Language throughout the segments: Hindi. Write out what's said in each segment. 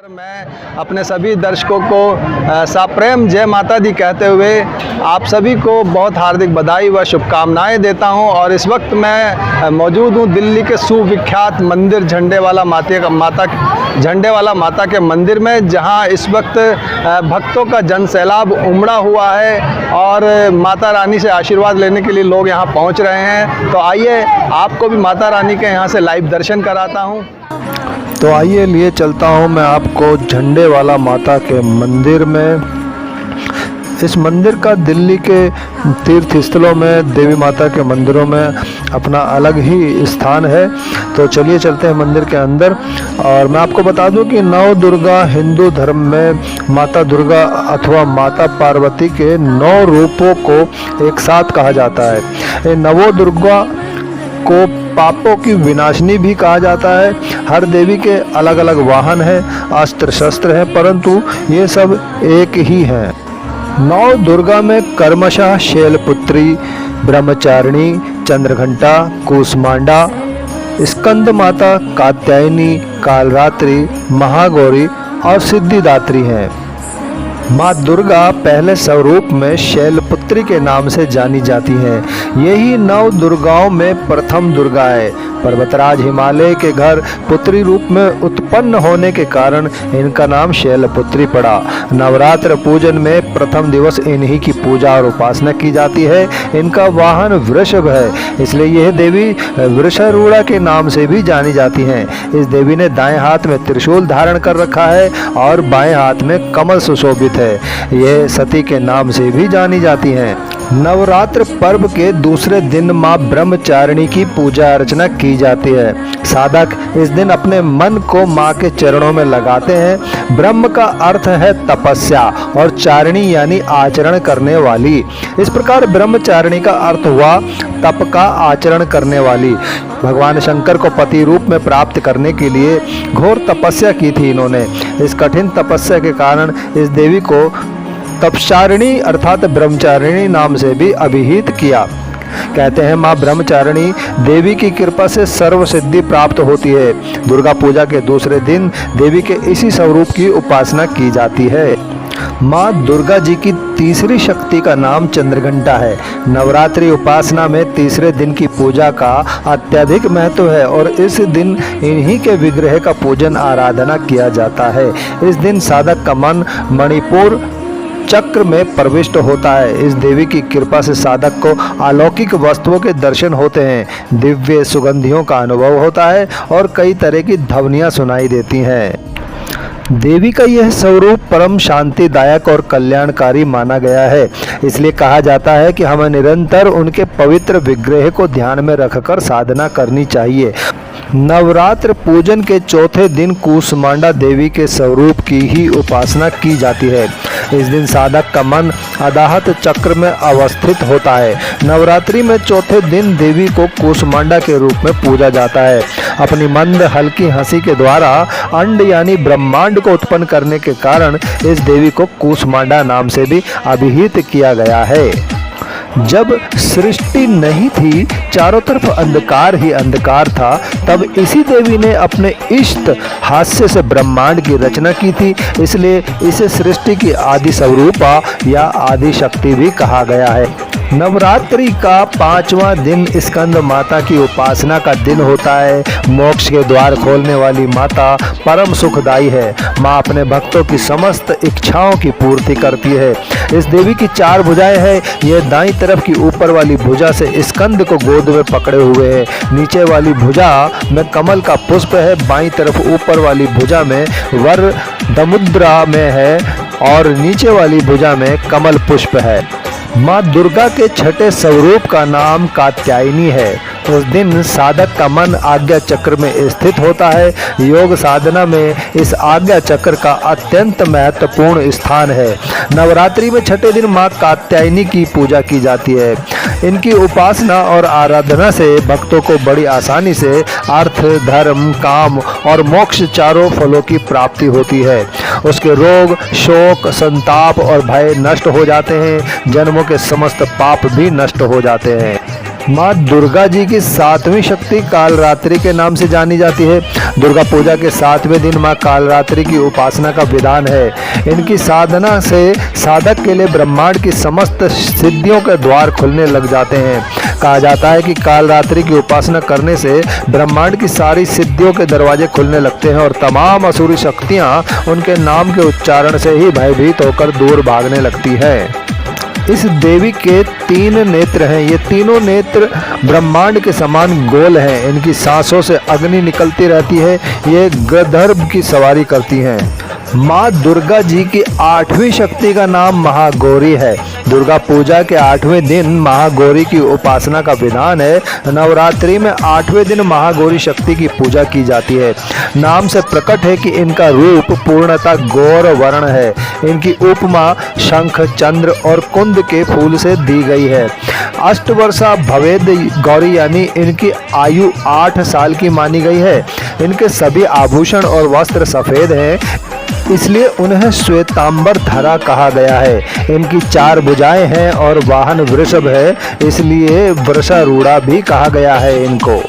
मैं अपने सभी दर्शकों को सप्रेम जय माता दी कहते हुए आप सभी को बहुत हार्दिक बधाई व शुभकामनाएं देता हूं। और इस वक्त मैं मौजूद हूं दिल्ली के सुविख्यात मंदिर झंडेवाला माता के मंदिर में, जहां इस वक्त भक्तों का जनसैलाब उमड़ा हुआ है और माता रानी से आशीर्वाद लेने के लिए लोग यहां पहुंच रहे हैं। तो आइए आपको भी माता रानी के यहां से लाइव दर्शन कराता हूं। तो आइए लिए चलता हूँ मैं आपको झंडेवाला माता के मंदिर में। इस मंदिर का दिल्ली के तीर्थ स्थलों में देवी माता के मंदिरों में अपना अलग ही स्थान है। तो चलिए चलते हैं मंदिर के अंदर। और मैं आपको बता दूं कि नव दुर्गा हिंदू धर्म में माता दुर्गा अथवा माता पार्वती के 9 रूपों को एक साथ कहा जाता है। ये नवो दुर्गा को पापों की विनाशिनी भी कहा जाता है। हर देवी के अलग अलग वाहन हैं, अस्त्र शस्त्र हैं, परंतु ये सब एक ही हैं। नौ दुर्गा में कर्मशः शैलपुत्री, ब्रह्मचारिणी, चंद्रघंटा, कूष्मांडा, स्कंद माता, कात्यायनी, कालरात्रि, महागौरी और सिद्धिदात्री हैं। माँ दुर्गा पहले स्वरूप में शैलपुत्री के नाम से जानी जाती हैं। यही 9 दुर्गाओं में प्रथम दुर्गा है। पर्वतराज हिमालय के घर पुत्री रूप में उत्पन्न होने के कारण इनका नाम शैलपुत्री पड़ा। नवरात्र पूजन में प्रथम दिवस इन्हीं की पूजा और उपासना की जाती है। इनका वाहन वृषभ है, इसलिए यह देवी वृषारूढ़ा के नाम से भी जानी जाती हैं। इस देवी ने दाएं हाथ में त्रिशूल धारण कर रखा है और बाएं हाथ में कमल सुशोभित है। यह सती के नाम से भी जानी जाती हैं। नवरात्र पर्व के दूसरे दिन माँ ब्रह्मचारिणी की पूजा अर्चना की जाती है। साधक इस दिन अपने मन को माँ के चरणों में लगाते हैं। ब्रह्म का अर्थ है तपस्या और चारिणी यानी आचरण करने वाली। इस प्रकार ब्रह्मचारिणी का अर्थ हुआ तप का आचरण करने वाली। भगवान शंकर को पति रूप में प्राप्त करने के लिए घोर तपस्या की थी इन्होंने। इस कठिन तपस्या के कारण इस देवी को तपचारिणी अर्थात ब्रह्मचारिणी नाम से भी अभिहित किया। कहते हैं माँ ब्रह्मचारिणी देवी की कृपा से सर्व सिद्धि प्राप्त होती है। दुर्गा पूजा के दूसरे दिन देवी के इसी स्वरूप की उपासना की जाती है। माँ दुर्गा जी की तीसरी शक्ति का नाम चंद्रघंटा है। नवरात्रि उपासना में तीसरे दिन की पूजा का अत्यधिक महत्व है और इस दिन इन्हीं के विग्रह का पूजन आराधना किया जाता है। इस दिन साधक का मन मणिपुर चक्र में प्रविष्ट होता है। इस देवी की कृपा से साधक को अलौकिक वस्तुओं के दर्शन होते हैं, दिव्य सुगंधियों का अनुभव होता है और कई तरह की ध्वनियाँ सुनाई देती हैं। देवी का यह स्वरूप परम शांतिदायक और कल्याणकारी माना गया है। इसलिए कहा जाता है कि हमें निरंतर उनके पवित्र विग्रह को ध्यान में रखकर साधना करनी चाहिए। नवरात्र पूजन के चौथे दिन कूष्मांडा देवी के स्वरूप की ही उपासना की जाती है। इस दिन साधक का मन अदाहत चक्र में अवस्थित होता है। नवरात्रि में चौथे दिन देवी को कूष्मांडा के रूप में पूजा जाता है। अपनी मंद हल्की हंसी के द्वारा अंड यानी ब्रह्मांड को उत्पन्न करने के कारण इस देवी को कूष्मांडा नाम से भी अभिहित किया गया है। जब सृष्टि नहीं थी, चारों तरफ अंधकार ही अंधकार था, तब इसी देवी ने अपने इष्ट हास्य से ब्रह्मांड की रचना की थी। इसलिए इसे सृष्टि की आदि स्वरूपा या आदि शक्ति भी कहा गया है। नवरात्रि का 5वां दिन स्कंद माता की उपासना का दिन होता है। मोक्ष के द्वार खोलने वाली माता परम सुखदायी है। माँ अपने भक्तों की समस्त इच्छाओं की पूर्ति करती है। इस देवी की 4 भुजाएं हैं। ये दाईं तरफ की ऊपर वाली भुजा से स्कंद को गोद में पकड़े हुए है। नीचे वाली भुजा में कमल का पुष्प है। बाईं तरफ ऊपर वाली भुजा में वर दमुद्रा में है और नीचे वाली भुजा में कमल पुष्प है। माँ दुर्गा के छठे स्वरूप का नाम कात्यायनी है। उस दिन साधक का मन आज्ञा चक्र में स्थित होता है। योग साधना में इस आज्ञा चक्र का अत्यंत महत्वपूर्ण स्थान है। नवरात्रि में छठे दिन माँ कात्यायनी की पूजा की जाती है। इनकी उपासना और आराधना से भक्तों को बड़ी आसानी से अर्थ, धर्म, काम और मोक्ष चारों फलों की प्राप्ति होती है। उसके रोग, शोक, संताप और भय नष्ट हो जाते हैं। जन्मों के समस्त पाप भी नष्ट हो जाते हैं। माँ दुर्गा जी की 7वीं शक्ति कालरात्रि के नाम से जानी जाती है। दुर्गा पूजा के 7वें दिन माँ कालरात्रि की उपासना का विधान है। इनकी साधना से साधक के लिए ब्रह्मांड की समस्त सिद्धियों के द्वार खुलने लग जाते हैं। कहा जाता है कि कालरात्रि की उपासना करने से ब्रह्मांड की सारी सिद्धियों के दरवाजे खुलने लगते हैं और तमाम असुरी शक्तियाँ उनके नाम के उच्चारण से ही भयभीत होकर दूर भागने लगती है। इस देवी के 3 नेत्र हैं। ये तीनों नेत्र ब्रह्मांड के समान गोल हैं। इनकी सांसों से अग्नि निकलती रहती है। ये गंधर्व की सवारी करती हैं। माँ दुर्गा जी की 8वीं शक्ति का नाम महागौरी है। दुर्गा पूजा के 8वें दिन महागौरी की उपासना का विधान है। नवरात्रि में 8वें दिन महागौरी शक्ति की पूजा की जाती है। नाम से प्रकट है कि इनका रूप पूर्णतः गौर वर्ण है। इनकी उपमा शंख, चंद्र और कुंद के फूल से दी गई है। अष्टवर्षा भवेद गौरी यानी इनकी आयु 8 साल की मानी गई है। इनके सभी आभूषण और वस्त्र सफ़ेद हैं, इसलिए उन्हें श्वेतांबर धरा कहा गया है। इनकी 4 भुजाएं हैं और वाहन वृषभ है, इसलिए वृषारूढ़ा भी कहा गया है इनको।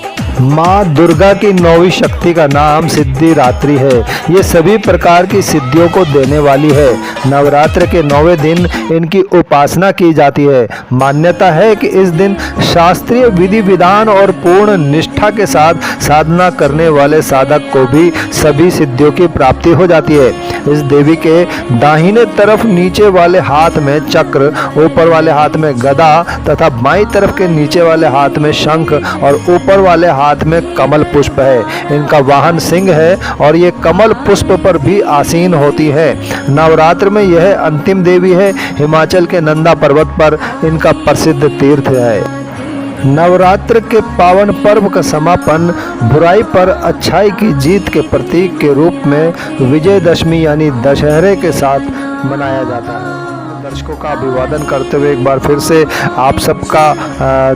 माँ दुर्गा की 9वीं शक्ति का नाम सिद्धिदात्री है। ये सभी प्रकार की सिद्धियों को देने वाली है। नवरात्र के 9वें दिन इनकी उपासना की जाती है। मान्यता है कि इस दिन शास्त्रीय विधि विधान और पूर्ण निष्ठा के साथ साधना करने वाले साधक को भी सभी सिद्धियों की प्राप्ति हो जाती है। इस देवी के दाहिने तरफ नीचे वाले हाथ में चक्र, ऊपर वाले हाथ में गदा तथा बाईं तरफ के नीचे वाले हाथ में शंख और ऊपर वाले हाथ में कमल पुष्प है। इनका वाहन सिंह है और ये कमल पुष्प पर भी आसीन होती है। नवरात्र में यह अंतिम देवी है। हिमाचल के नंदा पर्वत पर इनका प्रसिद्ध तीर्थ है। नवरात्र के पावन पर्व का समापन बुराई पर अच्छाई की जीत के प्रतीक के रूप में विजयदशमी यानी दशहरे के साथ मनाया जाता है। दर्शकों का अभिवादन करते हुए एक बार फिर से आप सबका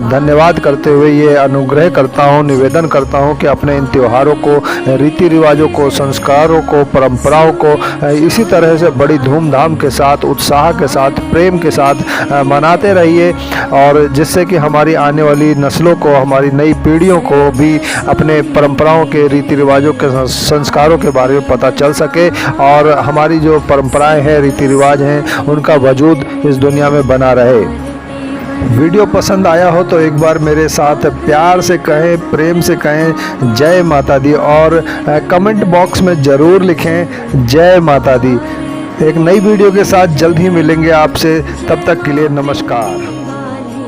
धन्यवाद करते हुए ये अनुग्रह करता हूँ, निवेदन करता हूँ कि अपने इन त्योहारों को, रीति रिवाजों को, संस्कारों को, परंपराओं को इसी तरह से बड़ी धूमधाम के साथ, उत्साह के साथ, प्रेम के साथ मनाते रहिए और जिससे कि हमारी आने वाली नस्लों को, हमारी नई पीढ़ियों को भी अपने परंपराओं के, रीति रिवाजों के, संस्कारों के बारे में पता चल सके और हमारी जो परंपराएं हैं, रीति रिवाज हैं, उनका वजूद इस दुनिया में बना रहे। वीडियो पसंद आया हो तो एक बार मेरे साथ प्यार से कहें, प्रेम से कहें जय माता दी और कमेंट बॉक्स में ज़रूर लिखें जय माता दी। एक नई वीडियो के साथ जल्द ही मिलेंगे आपसे, तब तक के लिए नमस्कार।